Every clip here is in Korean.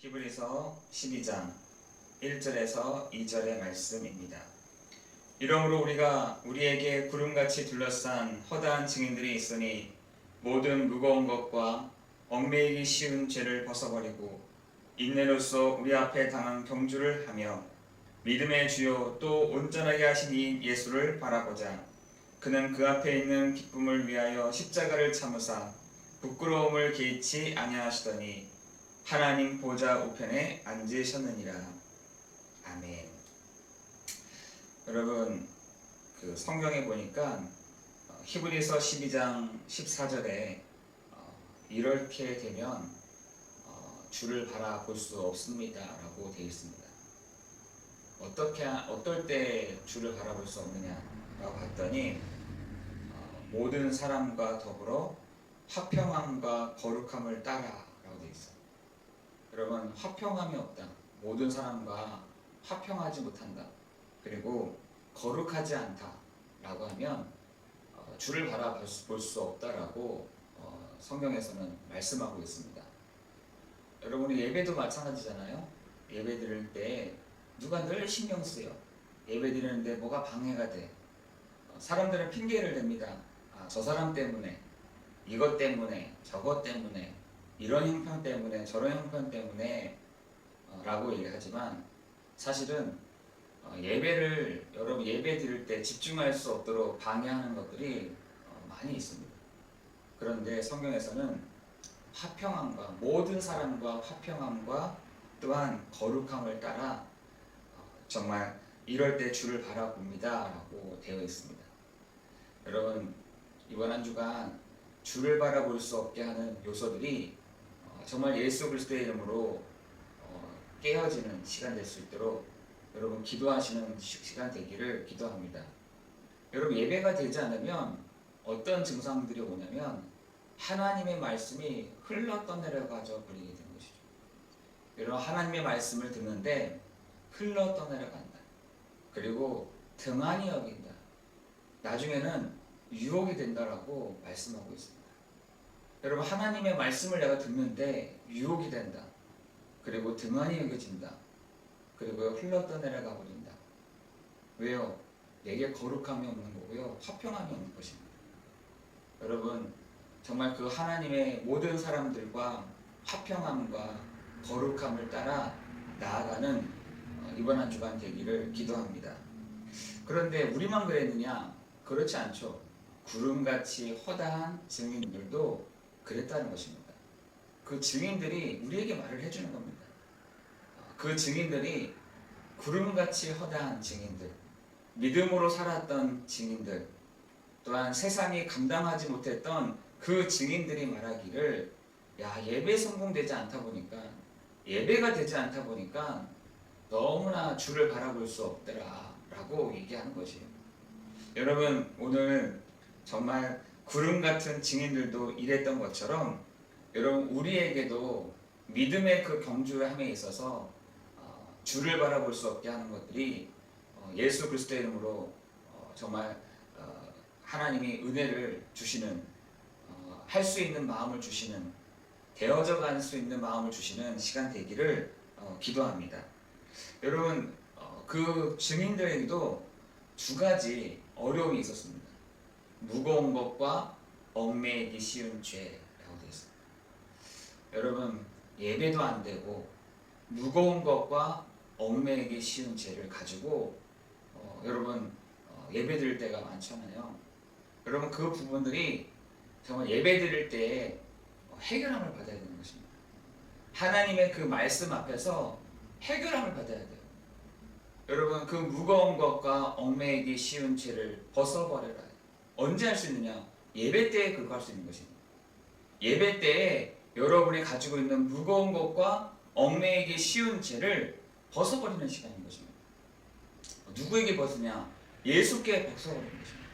히브리서 12장 1절에서 2절의 말씀입니다. 이러므로 우리가 우리에게 구름같이 둘러싼 허다한 증인들이 있으니 모든 무거운 것과 얽매이기 쉬운 죄를 벗어버리고 인내로써 우리 앞에 당한 경주를 하며 믿음의 주요 또 온전하게 하신 이 예수를 바라보자. 그는 그 앞에 있는 기쁨을 위하여 십자가를 참으사 부끄러움을 개의치 아니하시더니 하나님 보좌 우편에 앉으셨느니라. 아멘. 여러분, 그 성경에 보니까 히브리서 12장 14절에 이렇게 되면 주를 바라볼 수 없습니다 라고 되어 있습니다. 어떨 때 주를 바라볼 수 없느냐라고 봤더니 모든 사람과 더불어 화평함과 거룩함을 따라 라고 되어 있어요. 여러분, 화평함이 없다, 모든 사람과 화평하지 못한다, 그리고 거룩하지 않다 라고 하면 주를 바라볼 수 없다라고 성경에서는 말씀하고 있습니다. 여러분이 예배도 마찬가지잖아요. 예배 드릴 때 누가 늘 신경 쓰여. 예배 드리는데 뭐가 방해가 돼. 사람들은 핑계를 댑니다. 저 사람 때문에, 이것 때문에, 저것 때문에, 이런 형편 때문에, 저런 형편 때문에 라고 얘기하지만 사실은 여러분 예배 드릴 때 집중할 수 없도록 방해하는 것들이 많이 있습니다. 그런데 성경에서는 화평함과, 모든 사람과 화평함과 또한 거룩함을 따라 정말 이럴 때 주를 바라봅니다 라고 되어 있습니다. 여러분, 이번 한 주간 주를 바라볼 수 없게 하는 요소들이 정말 예수 그리스도의 이름으로 깨어지는 시간 될 수 있도록 여러분 기도하시는 시간 되기를 기도합니다. 여러분, 예배가 되지 않으면 어떤 증상들이 오냐면 하나님의 말씀이 흘러 떠내려가져 버리게 되는 것이죠. 여러분, 하나님의 말씀을 듣는데 흘러 떠내려간다. 그리고 등한히 여긴다. 나중에는 유혹이 된다라고 말씀하고 있습니다. 여러분, 하나님의 말씀을 내가 듣는데 유혹이 된다. 그리고 등한히 여겨진다. 그리고 흘러 떠내려가 버린다. 왜요? 내게 거룩함이 없는 거고요, 화평함이 없는 것입니다. 여러분, 정말 그 하나님의 모든 사람들과 화평함과 거룩함을 따라 나아가는 이번 한 주간 되기를 기도합니다. 그런데 우리만 그랬느냐? 그렇지 않죠. 구름같이 허다한 증인들도 그랬다는 것입니다. 그 증인들이 우리에게 말을 해주는 겁니다. 그 증인들이 구름같이 허다한 증인들, 믿음으로 살았던 증인들, 또한 세상이 감당하지 못했던 그 증인들이 말하기를, 예배 성공되지 않다 보니까, 예배가 되지 않다 보니까 너무나 주를 바라볼 수 없더라 라고 얘기하는 것이에요. 여러분, 오늘 정말 구름같은 증인들도 이랬던 것처럼 여러분, 우리에게도 믿음의 그 경주함에 있어서 주를 바라볼 수 없게 하는 것들이 예수 그리스도의 이름으로 정말 하나님이 은혜를 주시는, 할 수 있는 마음을 주시는, 되어져 갈 수 있는 마음을 주시는 시간 되기를 기도합니다. 여러분, 그 증인들에게도 두 가지 어려움이 있었습니다. 무거운 것과 얽매이기 쉬운 죄라고 되어 있습니다. 여러분, 예배도 안 되고 무거운 것과 얽매이기 쉬운 죄를 가지고 여러분 예배 드릴 때가 많잖아요. 여러분, 그 부분들이 정말 예배 드릴 때 해결함을 받아야 되는 것입니다. 하나님의 그 말씀 앞에서 해결함을 받아야 돼요. 여러분, 그 무거운 것과 얽매이기 쉬운 죄를 벗어버려라. 언제 할 수 있느냐? 예배 때에 그거 할 수 있는 것입니다. 예배 때에 여러분이 가지고 있는 무거운 것과 얽매이기 쉬운 죄를 벗어버리는 시간인 것입니다. 누구에게 벗으냐? 예수께 벗어버리는 것입니다.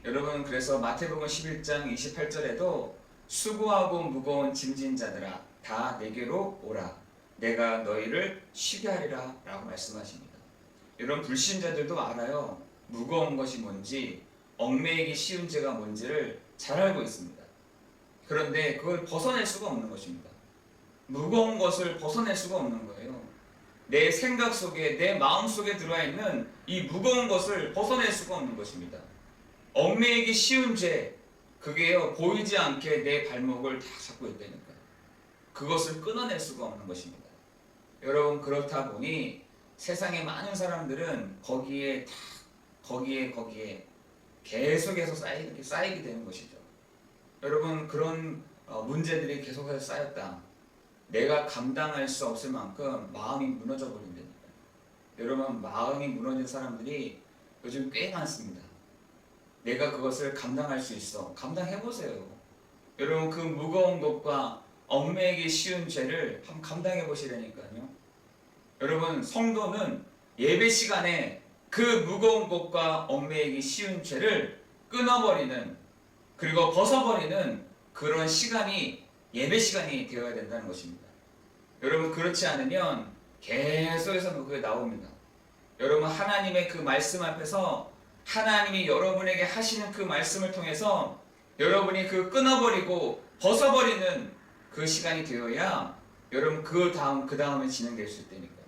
여러분, 그래서 마태복음 11장 28절에도 수고하고 무거운 짐진 자들아 다 내게로 오라, 내가 너희를 쉬게 하리라 라고 말씀하십니다. 여러분, 불신자들도 알아요. 무거운 것이 뭔지, 얽매이기 쉬운 죄가 뭔지를 잘 알고 있습니다. 그런데 그걸 벗어낼 수가 없는 것입니다. 무거운 것을 벗어낼 수가 없는 거예요. 내 생각 속에, 내 마음 속에 들어와 있는 이 무거운 것을 벗어낼 수가 없는 것입니다. 얽매이기 쉬운 죄, 그게요, 보이지 않게 내 발목을 다 잡고 있다니까요. 그것을 끊어낼 수가 없는 것입니다. 여러분, 그렇다 보니 세상의 많은 사람들은 거기에 계속해서 쌓이게 되는 것이죠. 여러분, 그런 문제들이 계속해서 쌓였다. 내가 감당할 수 없을 만큼 마음이 무너져 버린다니까요. 여러분, 마음이 무너진 사람들이 요즘 꽤 많습니다. 내가 그것을 감당할 수 있어. 감당해보세요. 여러분, 그 무거운 것과 얽매이기 쉬운 죄를 한번 감당해 보시라니까요. 여러분, 성도는 예배 시간에 그 무거운 것과 얽매이기 쉬운 죄를 끊어버리는, 그리고 벗어버리는 그런 시간이 예배 시간이 되어야 된다는 것입니다. 여러분, 그렇지 않으면 계속해서 그게 나옵니다. 여러분, 하나님의 그 말씀 앞에서 하나님이 여러분에게 하시는 그 말씀을 통해서 여러분이 그 끊어버리고 벗어버리는 그 시간이 되어야 여러분 그 다음에 진행될 수 있다니까요.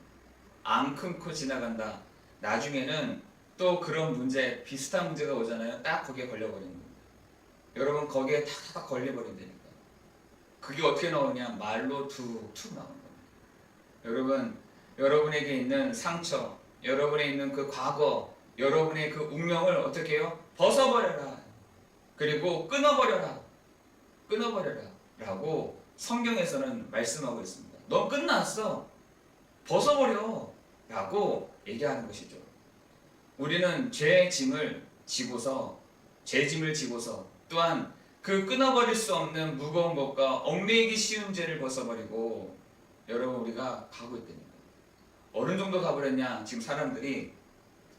안 끊고 지나간다. 나중에는 또 그런 문제, 비슷한 문제가 오잖아요. 딱 거기에 걸려버리는 겁니다. 여러분, 거기에 탁탁 걸려버린다니까요. 그게 어떻게 나오냐? 말로 툭툭 나오는 겁니다. 여러분, 여러분에게 있는 상처, 여러분에 있는 그 과거, 여러분의 그 운명을 어떻게 해요? 벗어버려라. 그리고 끊어버려라. 끊어버려라. 라고 성경에서는 말씀하고 있습니다. 넌 끝났어. 벗어버려. 라고 얘기하는 것이죠. 우리는 죄의 짐을 지고서, 또한 그 끊어버릴 수 없는 무거운 것과 얽매이기 쉬운 죄를 벗어버리고 여러분, 우리가 가고 있다니까. 어느 정도 가버렸냐? 지금 사람들이,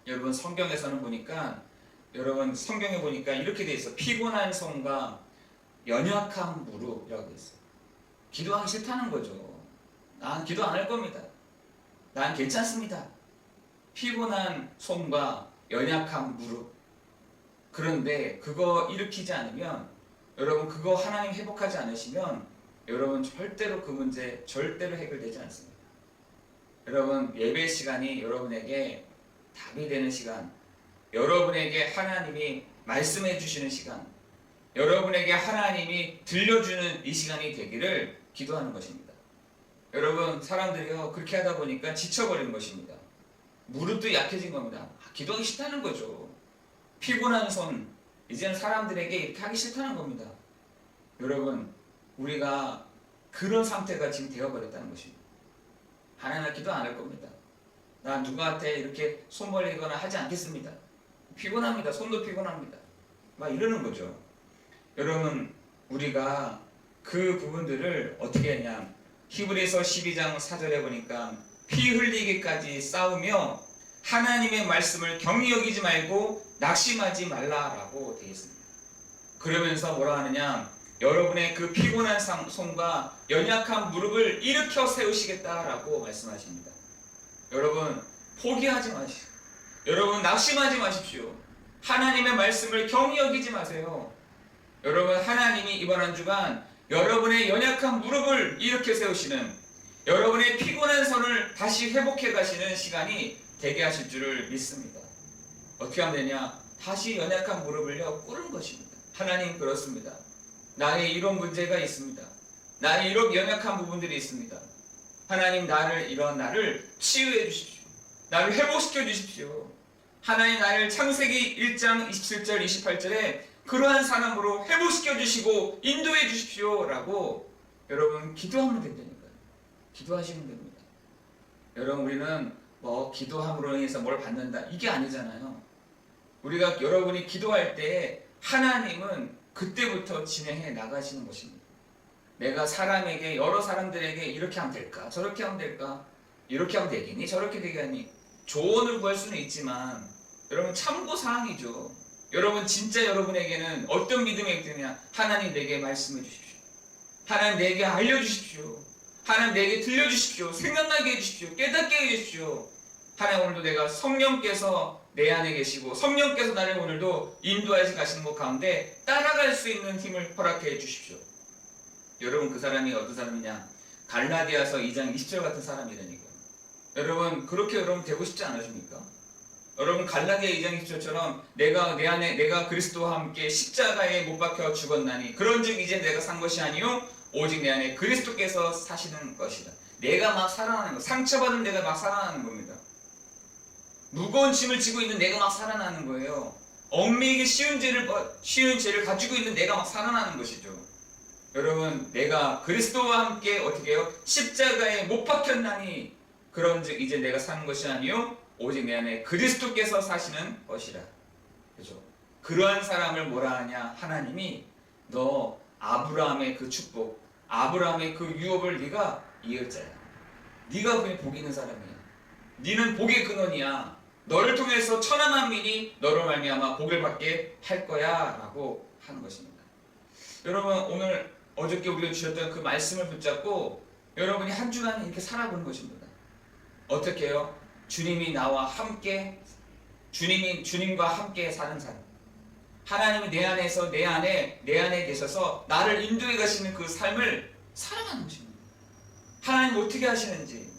여러분, 성경에서는 보니까, 여러분, 성경에 보니까 이렇게 돼 있어. 피곤한 손과 연약한 무릎이라고 돼 있어. 기도하기 싫다는 거죠. 난 기도 안 할 겁니다. 난 괜찮습니다. 피곤한 손과 연약한 무릎. 그런데 그거 일으키지 않으면, 여러분, 그거 하나님 회복하지 않으시면 여러분 절대로 그 문제 절대로 해결되지 않습니다. 여러분, 예배 시간이 여러분에게 답이 되는 시간, 여러분에게 하나님이 말씀해 주시는 시간, 여러분에게 하나님이 들려주는 이 시간이 되기를 기도하는 것입니다. 여러분, 사람들이요, 그렇게 하다 보니까 지쳐버리는 것입니다. 무릎도 약해진 겁니다. 기도하기 싫다는 거죠. 피곤한 손, 이제는 사람들에게 이렇게 하기 싫다는 겁니다. 여러분, 우리가 그런 상태가 지금 되어버렸다는 것입니다. 하나님, 기도 안 할 겁니다. 나 누구한테 이렇게 손 벌리거나 하지 않겠습니다. 피곤합니다. 손도 피곤합니다. 막 이러는 거죠. 여러분, 우리가 그 부분들을 어떻게 했냐? 히브리서 12장 4절에 보니까 피 흘리기까지 싸우며 하나님의 말씀을 경히 여기지 말고 낙심하지 말라라고 되어 있습니다. 그러면서 뭐라 하느냐? 여러분의 그 피곤한 손과 연약한 무릎을 일으켜 세우시겠다라고 말씀하십니다. 여러분, 포기하지 마시오. 여러분, 낙심하지 마십시오. 하나님의 말씀을 경히 여기지 마세요. 여러분, 하나님이 이번 한 주간 여러분의 연약한 무릎을 일으켜 세우시는, 여러분의 피곤한 손을 다시 회복해 가시는 시간이 되게 하실 줄을 믿습니다. 어떻게 하면 되냐? 다시 연약한 무릎을요, 꿇은 것입니다. 하나님, 그렇습니다. 나의 이런 문제가 있습니다. 나의 이런 연약한 부분들이 있습니다. 하나님, 나를 치유해 주십시오. 나를 회복시켜 주십시오. 하나님, 나를 창세기 1장 27절 28절에 그러한 사람으로 회복시켜 주시고 인도해 주십시오 라고 여러분 기도하면 된다니까요. 기도하시면 됩니다. 여러분, 우리는 뭐 기도함으로 인해서 뭘 받는다, 이게 아니잖아요. 우리가 여러분이 기도할 때 하나님은 그때부터 진행해 나가시는 것입니다. 내가 사람에게, 여러 사람들에게 이렇게 하면 될까? 저렇게 하면 될까? 이렇게 하면 되겠니? 저렇게 되겠니? 조언을 구할 수는 있지만 여러분, 참고사항이죠. 여러분, 진짜 여러분에게는 어떤 믿음이 있느냐? 하나님, 내게 말씀해 주십시오. 하나님, 내게 알려주십시오. 하나님, 내게 들려주십시오. 생각나게 해주십시오. 깨닫게 해주십시오. 하나님, 오늘도 내가 성령께서 내 안에 계시고 성령께서 나를 오늘도 인도하시 가시는 것 가운데 따라갈 수 있는 힘을 허락해 주십시오. 여러분, 그 사람이 어떤 사람이냐? 갈라디아서 2장 20절 같은 사람이라니까요. 여러분 그렇게 여러분 되고 싶지 않으십니까? 여러분 갈라디아 2장 20절처럼 내가 내 안에 내가 그리스도와 함께 십자가에 못 박혀 죽었나니 그런즉 이제 내가 산 것이 아니요 오직 내 안에 그리스도께서 사시는 것이다. 내가 막 살아나는 거, 상처받은 내가 막 살아나는 겁니다. 무거운 짐을 지고 있는 내가 막 살아나는 거예요. 얽매이기 쉬운 죄를 가지고 있는 내가 막 살아나는 것이죠. 여러분 내가 그리스도와 함께 어떻게 해요? 십자가에 못 박혔나니 그런즉 이제 내가 사는 것이 아니요 오직 내 안에 그리스도께서 사시는 것이라. 그죠? 그러한 사람을 뭐라 하냐? 하나님이 너 아브라함의 그 축복, 아브라함의 그 유업을 네가 이을 자야. 네가 그냥 복 있는 사람이야. 네는 복의 근원이야. 너를 통해서 천하 만민이 너로 말미암아 복을 받게 할 거야 라고 하는 것입니다. 여러분 오늘 어저께 우리가 주셨던 그 말씀을 붙잡고 여러분이 한 주간 이렇게 살아보는 것입니다. 어떻게 해요? 주님이 나와 함께 주님과 함께 사는 삶. 하나님이 내 안에서 내 안에 계셔서 나를 인도해 가시는 그 삶을 살아가는 것입니다. 하나님 어떻게 하시는지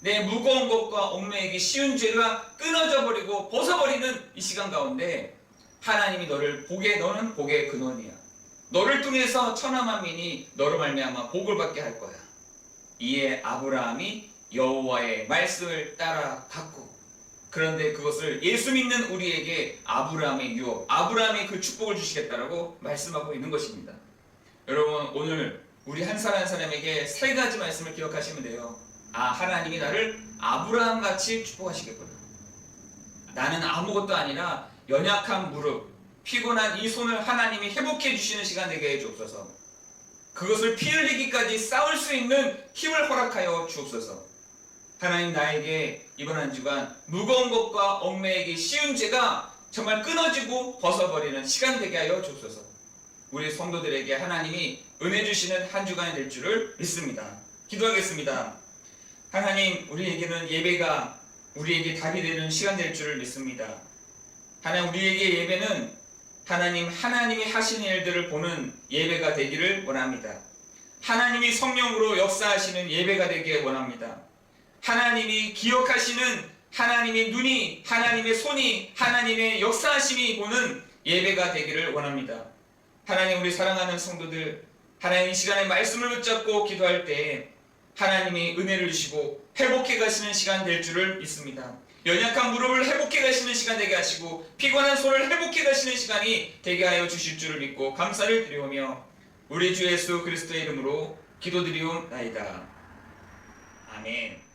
내 무거운 것과 얽매이기 쉬운 죄가 끊어져 버리고 벗어버리는 이 시간 가운데 하나님이 너는 복의 근원이야. 너를 통해서 천하 만민이 너로 말미암아 복을 받게 할 거야. 이에 아브라함이 여호와의 말씀을 따라갔고 그런데 그것을 예수 믿는 우리에게 아브라함의 유업, 아브라함의 그 축복을 주시겠다라고 말씀하고 있는 것입니다. 여러분 오늘 우리 한 사람 한 사람에게 세 가지 말씀을 기억하시면 돼요. 하나님이 나를 아브라함같이 축복하시겠구나. 나는 아무것도 아니라 연약한 무릎, 피곤한 이 손을 하나님이 회복해 주시는 시간 되게 해 주옵소서. 그것을 피 흘리기까지 싸울 수 있는 힘을 허락하여 주옵소서. 하나님 나에게 이번 한 주간 무거운 것과 얽매이기 쉬운 죄가 정말 끊어지고 벗어버리는 시간 되게 하여 주옵소서. 우리 성도들에게 하나님이 은혜 주시는 한 주간이 될 줄을 믿습니다. 기도하겠습니다. 하나님 우리에게는 예배가 우리에게 답이 되는 시간 될 줄을 믿습니다. 하나님 우리에게 예배는 하나님이 하시는 일들을 보는 예배가 되기를 원합니다. 하나님이 성령으로 역사하시는 예배가 되기를 원합니다. 하나님이 기억하시는 하나님의 눈이, 하나님의 손이, 하나님의 역사하심이 보는 예배가 되기를 원합니다. 하나님 우리 사랑하는 성도들, 하나님 이 시간에 말씀을 붙잡고 기도할 때 하나님이 은혜를 주시고 회복해 가시는 시간 될 줄을 믿습니다. 연약한 무릎을 회복해 가시는 시간 되게 하시고 피곤한 손을 회복해 가시는 시간이 되게 하여 주실 줄을 믿고 감사를 드리오며 우리 주 예수 그리스도의 이름으로 기도드리옵나이다. 아멘.